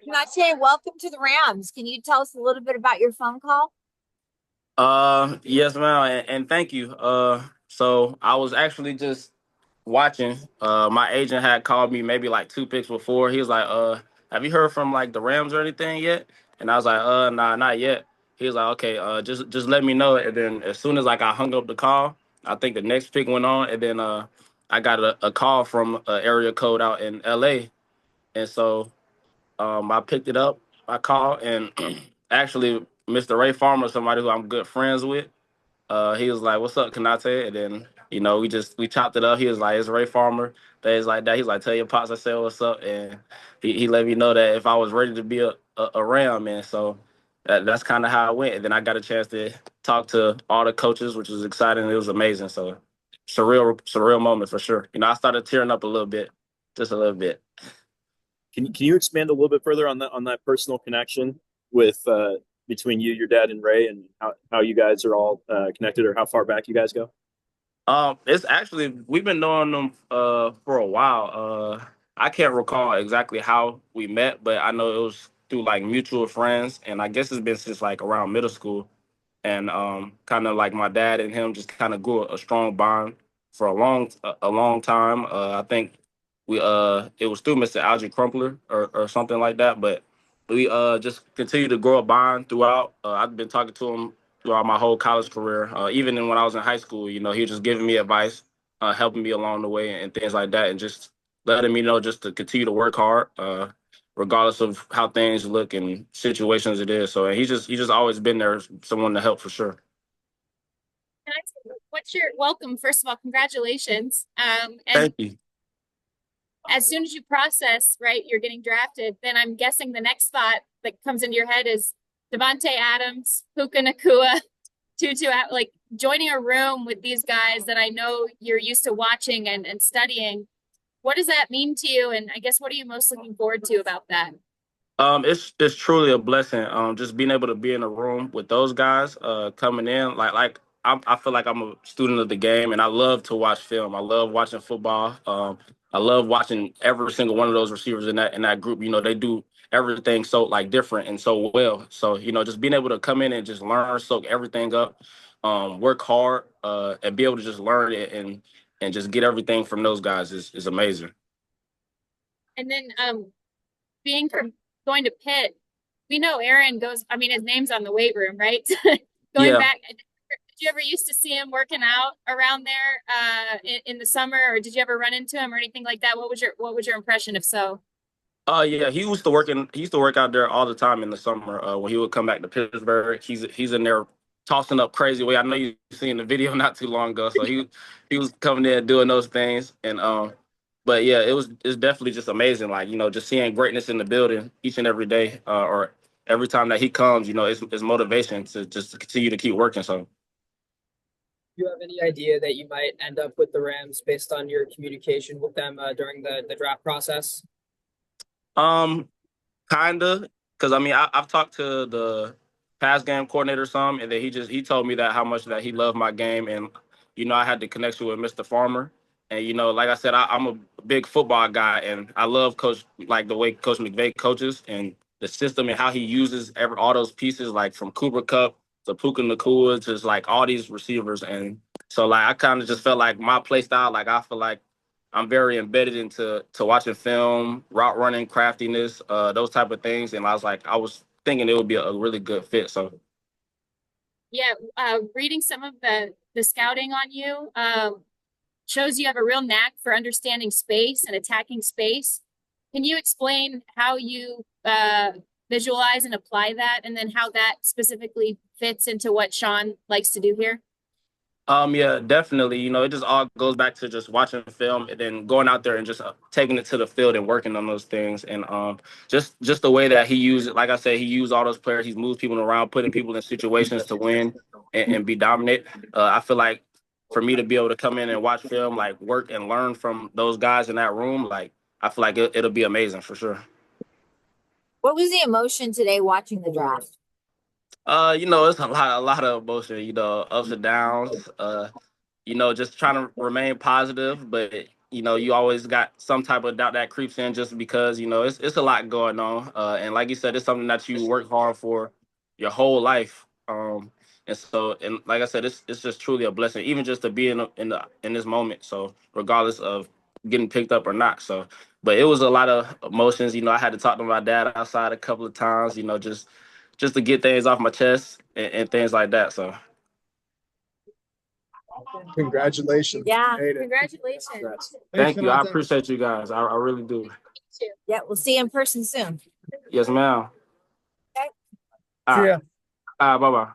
Konata, welcome to the Rams. Can you tell us a little bit about your phone call? Yes, ma'am, and thank you. So I was actually just watching. My agent had called me maybe like two picks before. He was like, have you heard from like the Rams or anything yet?" And I was like, nah, not yet." He was like, "Okay, just let me know." And then as soon as like I hung up the call, I think the next pick went on, and then I got a call from an area code out in LA, and so I picked it up. I called, and actually, Mr. Ray Farmer, somebody who I'm good friends with, he was like, "What's up, Kanate?" And then we chopped it up. He was like, "It's Ray Farmer." Things like that. He's like, "Tell your pops I said what's up," and he let me know that if I was ready to be a Ram, and so that's kind of how it went. And then I got a chance to talk to all the coaches, which was exciting. It was amazing. So surreal moment for sure. I started tearing up a little bit, just a little bit. Can you expand a little bit further on that personal connection with between you, your dad, and Ray, and how you guys are all connected, or how far back you guys go? It's actually we've been knowing them for a while. I can't recall exactly how we met, but I know it was through like mutual friends, and I guess it's been since like around middle school. And kind of like my dad and him just kind of grew a strong bond for a long time. I think we it was through Mr. Algie Crumpler or something like that, but we just continued to grow a bond throughout. I've been talking to him throughout my whole college career. Even when I was in high school, he was just giving me advice, helping me along the way, and things like that, and just letting me know just to continue to work hard, regardless of how things look and situations it is. So and he's just always been there, someone to help for sure. What's your welcome? First of all, congratulations. And Thank you. as soon as you process, right, you're getting drafted, then I'm guessing the next thought that comes into your head is Devontae Adams, Puka Nakua, Tutu, like joining a room with these guys that I know you're used to watching and studying. What does that mean to you? And I guess what are you most looking forward to about that? It's truly a blessing. Just being able to be in a room with those guys, coming in I feel like I'm a student of the game, and I love to watch film. I love watching football. I love watching every single one of those receivers in that group. They do everything so like different and so well. So just being able to come in and just learn, soak everything up, work hard, and be able to just learn it and just get everything from those guys is amazing. And then being from going to Pitt, we know Aaron goes, I mean, his name's on the weight room, right? Going Yeah. back, did you ever used to see him working out around there in the summer, or did you ever run into him or anything like that? What was your impression, if so? Yeah, he used to work out there all the time in the summer. When he would come back to Pittsburgh, he's in there tossing up crazy weight. I know you seen the video not too long ago. So he was coming in doing those things, and but yeah, it's definitely just amazing. Like just seeing greatness in the building each and every day, or every time that he comes, it's motivation to just to continue to keep working. So. You have any idea that you might end up with the Rams based on your communication with them during the draft process? Um, Kinda, because I mean I've talked to the pass game coordinator some, and then he told me that how much that he loved my game, and I had the connection with Mr. Farmer, and like I said, I'm a big football guy, and I love Coach like the way Coach McVay coaches and the system and how he uses all those pieces like from Cooper Cup to Puka Nakua to like all these receivers, and so like I kind of just felt like my play style, like I feel like I'm very embedded into watching film, route running, craftiness, those type of things. And I was thinking it would be a really good fit. So Yeah, reading some of the scouting on you shows you have a real knack for understanding space and attacking space. Can you explain how you visualize and apply that, and then how that specifically fits into what Sean likes to do here? yeah, definitely. It just all goes back to just watching film and then going out there and just taking it to the field and working on those things. And just the way that he used it, like I said, he used all those players. He moves people around, putting people in situations to win and be dominant. I feel like for me to be able to come in and watch film, like work and learn from those guys in that room, like I feel like it'll be amazing for sure. What was the emotion today watching the draft? It's a lot of emotion, ups and downs. Just trying to remain positive, but you know, you always got some type of doubt that creeps in just because, you know, it's a lot going on. And like you said, it's something that you work hard for your whole life. And so, and like I said, it's just truly a blessing, even just to be in this moment. So regardless of getting picked up or not. So, but it was a lot of emotions. You know, I had to talk to my dad outside a couple of times. You know, just to get things off my chest and things like that. So. Congratulations. Yeah. You made it. Congratulations. Congrats. Thank you. I appreciate you guys. I really do. Yeah, we'll see you in person soon. Yes, ma'am. Okay. All See right. ya. Bye bye.